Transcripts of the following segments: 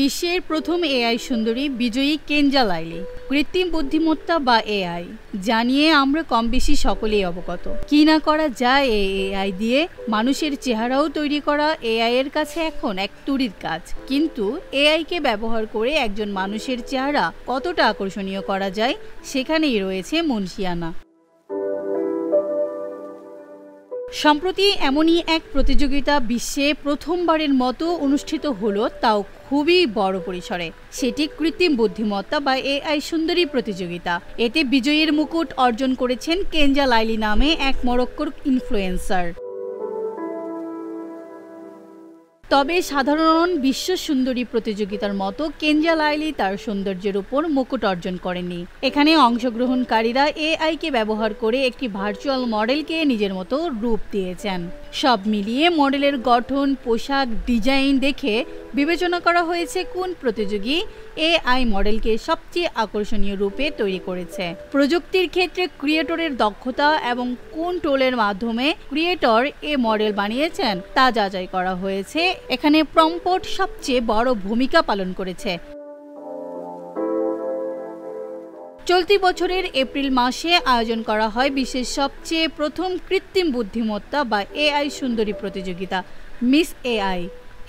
বিশ্বের প্রথম এআই সুন্দরী বিজয়ী কেনজা লাইলি কৃত্রিম বুদ্ধিমত্তা বা এআই জানিয়ে আমরা কম বেশি সকলেই অবগত। কি না করা যায় এই এআই দিয়ে। মানুষের চেহারাও তৈরি করা এআই এর কাছে এখন এক তুড়ির কাজ। কিন্তু এআই কে ব্যবহার করে একজন মানুষের চেহারা কতটা আকর্ষণীয় করা যায় সেখানেই রয়েছে মুনশিয়ানা। সম্প্রতি এমনই এক প্রতিযোগিতা বিশ্বে প্রথমবারের মতো অনুষ্ঠিত হলো, তাও খুবই বড় পরিসরে। সেটি কৃত্রিম বুদ্ধিমত্তা বা এআই সুন্দরী প্রতিযোগিতা। এতে বিজয়ীর মুকুট অর্জন করেছেন কেনজা লাইলি নামে এক মরক্কোর ইনফ্লুয়েন্সার। তবে সাধারণ বিশ্ব সুন্দরী প্রতিযোগিতার মতো কেনজা লাইলি তার সৌন্দর্যের উপর মুকুট অর্জন করেনি। এখানে অংশগ্রহণকারীরা এআই কে ব্যবহার করে একটি ভার্চুয়াল মডেলকে নিজের মতো রূপ দিয়েছেন। সব মিলিয়ে মডেলের গঠন, পোশাক, ডিজাইন দেখে বিবেচনা করা হয়েছে কোন প্রতিযোগী এআই মডেলকে সবচেয়ে আকর্ষণীয় রূপে তৈরি করেছে। প্রযুক্তির ক্ষেত্রে ক্রিয়েটরের দক্ষতা এবং কোন টোলের মাধ্যমে ক্রিয়েটর এ মডেল বানিয়েছেন তা যাচাই করা হয়েছে। এখানে প্রম্পট সবচেয়ে বড় ভূমিকা পালন করেছে। চলতি বছরের এপ্রিল মাসে আয়োজন করা হয় বিশ্বের সবচেয়ে প্রথম কৃত্রিম বুদ্ধিমত্তা বা এআই সুন্দরী প্রতিযোগিতা মিস এআই।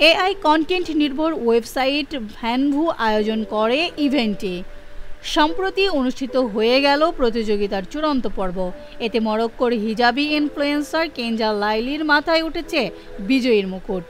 এআই কন্টেন্ট নির্ভর ওয়েবসাইট ভ্যানভু আয়োজন করে ইভেন্টটি। সম্প্রতি অনুষ্ঠিত হয়ে গেল প্রতিযোগিতার চূড়ান্ত পর্ব। এতে মরক্কোর হিজাবি ইনফ্লুয়েন্সার কেনজা লাইলির মাথায় উঠেছে বিজয়ীর মুকুট।